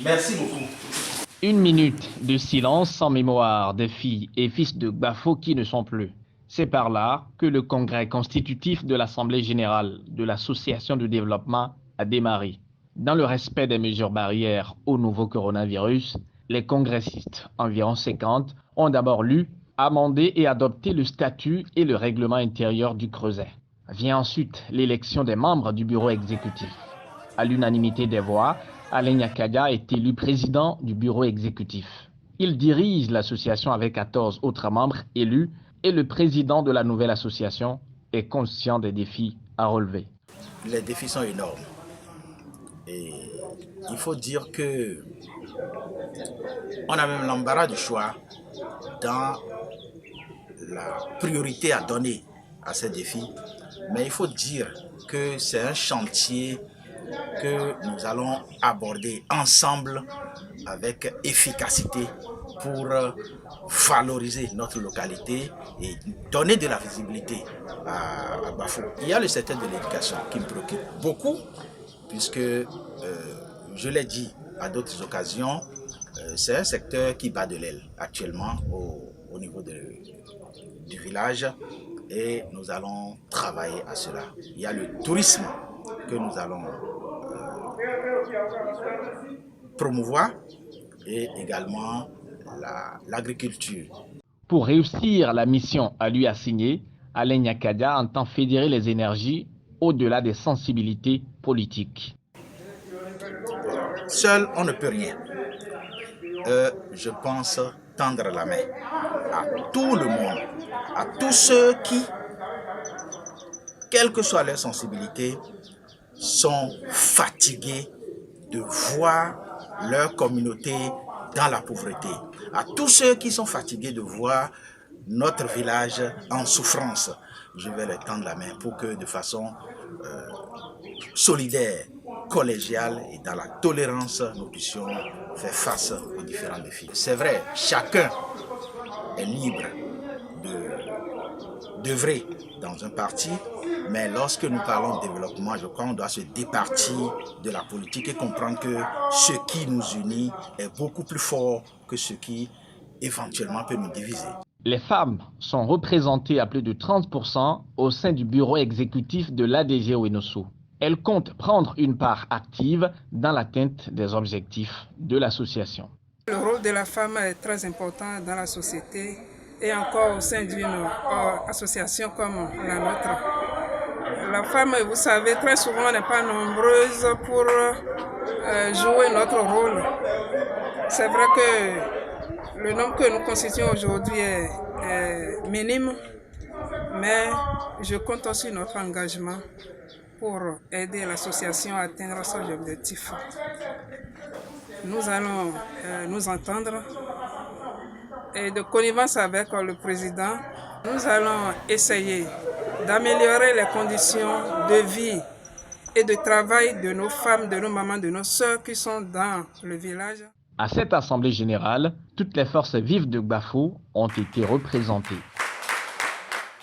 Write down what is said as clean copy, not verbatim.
Merci beaucoup. Une minute de silence sans mémoire des filles et fils de Gbafo qui ne sont plus. C'est par là que le congrès constitutif de l'Assemblée générale de l'Association de développement a démarré. Dans le respect des mesures barrières au nouveau coronavirus, les congressistes, environ 50, ont d'abord lu, amendé et adopté le statut et le règlement intérieur du Creuset. Vient ensuite l'élection des membres du bureau exécutif. À l'unanimité des voix, Alain Yakadia est élu président du bureau exécutif. Il dirige l'association avec 14 autres membres élus et le président de la nouvelle association est conscient des défis à relever. Les défis sont énormes. Et il faut dire que on a même l'embarras du choix dans la priorité à donner à ces défis. Mais il faut dire que c'est un chantier que nous allons aborder ensemble avec efficacité pour valoriser notre localité et donner de la visibilité à Gbafo. Il y a le secteur de l'éducation qui me préoccupe beaucoup puisque, je l'ai dit à d'autres occasions, c'est un secteur qui bat de l'aile actuellement au niveau du village et nous allons travailler à cela. Il y a le tourisme que nous allons promouvoir et également l'agriculture. Pour réussir la mission à lui assignée, Alain Yakadia entend fédérer les énergies au-delà des sensibilités politiques. Seul, on ne peut rien. Je pense tendre la main à tout le monde, à tous ceux qui, quelle que soit leur sensibilité, sont fatigués de voir leur communauté dans la pauvreté. À tous ceux qui sont fatigués de voir notre village en souffrance, je vais leur tendre la main pour que de façon solidaire, collégiale et dans la tolérance, nous puissions faire face aux différents défis. C'est vrai, chacun est libre d'œuvrer dans un parti, mais lorsque nous parlons de développement, je crois qu'on doit se départir de la politique et comprendre que ce qui nous unit est beaucoup plus fort que ce qui éventuellement peut nous diviser. Les femmes sont représentées à plus de 30% au sein du bureau exécutif de l'ADG Wenosso. Elles comptent prendre une part active dans l'atteinte des objectifs de l'association. Le rôle de la femme est très important dans la société et encore au sein d'une association comme la nôtre. La femme, vous savez, très souvent n'est pas nombreuse pour jouer notre rôle. C'est vrai que le nombre que nous constituons aujourd'hui est minime, mais je compte aussi notre engagement pour aider l'association à atteindre son objectif. Nous allons nous entendre et de connivence avec le président, nous allons essayer d'améliorer les conditions de vie et de travail de nos femmes, de nos mamans, de nos sœurs qui sont dans le village. À cette assemblée générale, toutes les forces vives de Gbafo ont été représentées.